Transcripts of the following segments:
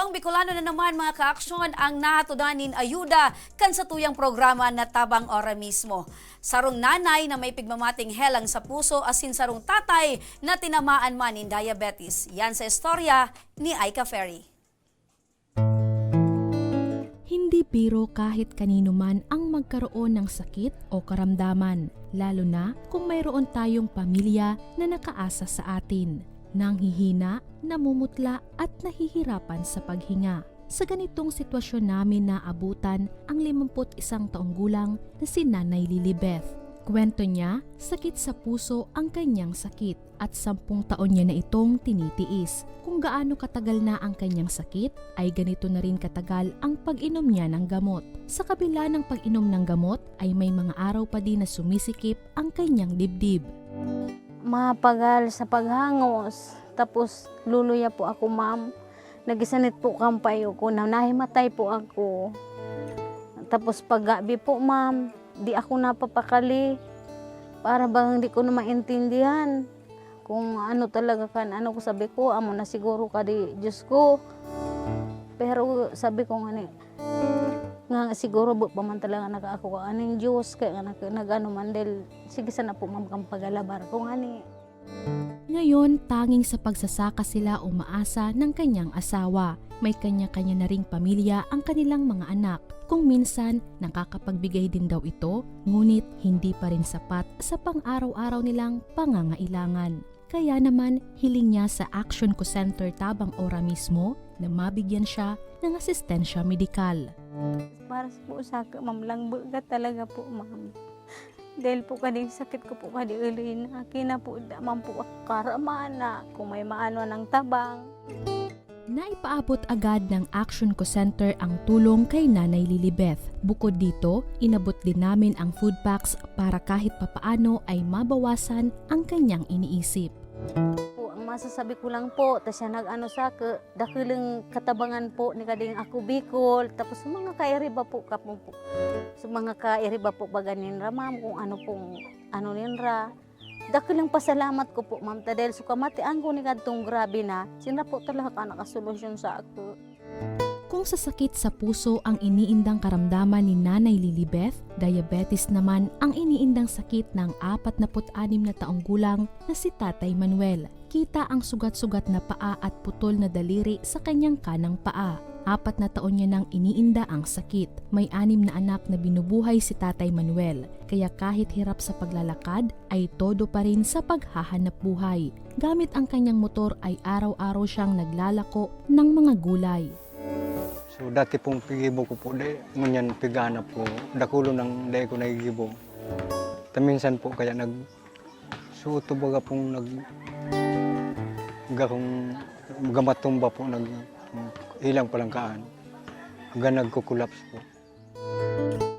Taong Bicolano na naman mga kaaksyon ang nahatudanin ayuda kan sa tuyang programa na Tabang Ora mismo. Sarong nanay na may pigmamating helang sa puso asin sarong tatay na tinamaan man in diabetes. Yan sa istorya ni Aika Ferry. Hindi biro kahit kanino man ang magkaroon ng sakit o karamdaman, lalo na kung mayroon tayong pamilya na nakaasa sa atin, nanghihina, namumutla at nahihirapan sa paghinga. Sa ganitong sitwasyon namin naabutan ang 51 taong gulang na si Nanay Lilibeth. Kwento niya, sakit sa puso ang kanyang sakit at 10 taon niya na itong tinitiis. Kung gaano katagal na ang kanyang sakit, ay ganito na rin katagal ang pag-inom niya ng gamot. Sa kabila ng pag-inom ng gamot, ay may mga araw pa din na sumisikip ang kanyang dibdib. Mapagal sa paghangos, tapos luluya po ako, ma'am. Nagisanit po kampayo ko, nahimatay po ako. Tapos paggabi po, ma'am, di ako napapakali. Para bang hindi ko na maintindihan kung ano talaga kan, ano ko sabi ko, amo na siguro ka di Diyos ko. Pero sabi ko nga siguro bu pa man talaga naka-ako ka aning Diyos, kaya nag-ano man dahil sige sana po ma'am kang pagalabar ko ani. Ngayon, tanging sa pagsasaka sila umaasa ng kanyang asawa. May kanya-kanya na ring pamilya ang kanilang mga anak. Kung minsan, nakakapagbigay din daw ito, ngunit hindi pa rin sapat sa pang-araw-araw nilang pangangailangan. Kaya naman, hiling niya sa Action Co Center Tabang Ora mismo na mabigyan siya ng asistensya medikal. Para po sa ma'am lang bugat talaga po, ma'am. Dahil po kading sakit ko po kadi ulin, kina po daman po karamana kung may maano ng tabang. Naipaabot agad ng Action Co Center ang tulong kay Nanay Lilibeth. Bukod dito, inabot din namin ang food packs para kahit papaano ay mabawasan ang kanyang iniisip. Po, ang masasabi ko lang po, tas siya nag-ano sa dakilang katabangan po ni kading ako Bicol, tapos sa mga kairiba po kapon po. Sa mga kairiba po baganin ra, ma'am, kung ano pong ano ninra. Dakilang pasalamat ko po, ma'am, dahil sukamatian ko ni kadtong grabe na, sina po talaga ka nakasolusyon sa ako. Kung sa sakit sa puso ang iniindang karamdaman ni Nanay Lilibeth, diabetes naman ang iniindang sakit ng 46 na taong gulang na si Tatay Manuel. Kita ang sugat-sugat na paa at putol na daliri sa kanyang kanang paa. 4 na taon niya nang iniinda ang sakit. May 6 na anak na binubuhay si Tatay Manuel, kaya kahit hirap sa paglalakad, ay todo pa rin sa paghahanap buhay. Gamit ang kanyang motor ay araw-araw siyang naglalako ng mga gulay. So dati pong pigibo ko po, ngunyan pigana po, dakulo ng dahil ko nagigibo. Minsan po kaya suto baga pong gamatumba po, ilang palangkaan, hanggang nagkukulaps po.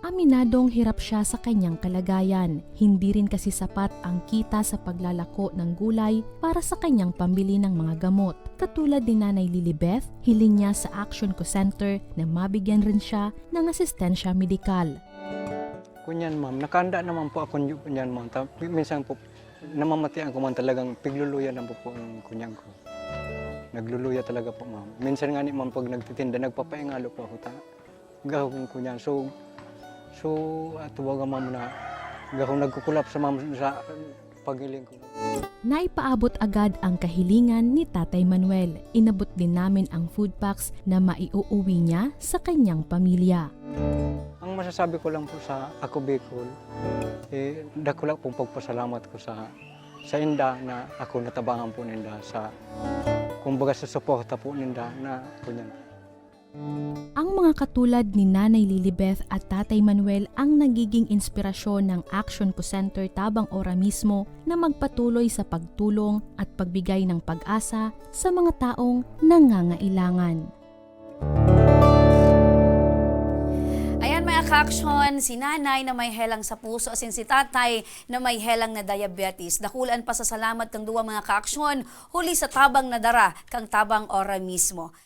Aminadong hirap siya sa kanyang kalagayan. Hindi rin kasi sapat ang kita sa paglalako ng gulay para sa kanyang pambili ng mga gamot. Katulad ni Nanay Lilibeth, hiling niya sa Action Co Center na mabigyan rin siya ng asistensya medikal. Kunyan ma'am, nakahanda naman po ako kunyan ma'am. Minsan po, namamatian ko man talagang pigluluya na po ang kunyan ko. Nagluluya talaga po ma'am. Minsan nga ni ma'am pag nagtitinda, nagpapaingalo po ako gahong kunyan. So ato baga ma'am na gahong nagkukulap sa ma'am sa pagiling ko. Naipaabot agad ang kahilingan ni Tatay Manuel. Inabot din namin ang food packs na maiuuwi niya sa kanyang pamilya. Ang masasabi ko lang po sa ako Bicol, dako lang pong pagpasalamat ko sa inda na ako natabangan po ninda sa kumbaga sa suporta po ninda na kunyan. Ang mga katulad ni Nanay Lilibeth at Tatay Manuel ang nagiging inspirasyon ng Action Co Center Tabang Ora mismo na magpatuloy sa pagtulong at pagbigay ng pag-asa sa mga taong nangangailangan. Ayan mga ka-aksyon, si nanay na may helang sa puso asin si tatay na may helang na diabetes. Dakulan pa sa salamat kang duwa mga ka-aksyon, huli sa tabang na dara kang Tabang Ora mismo.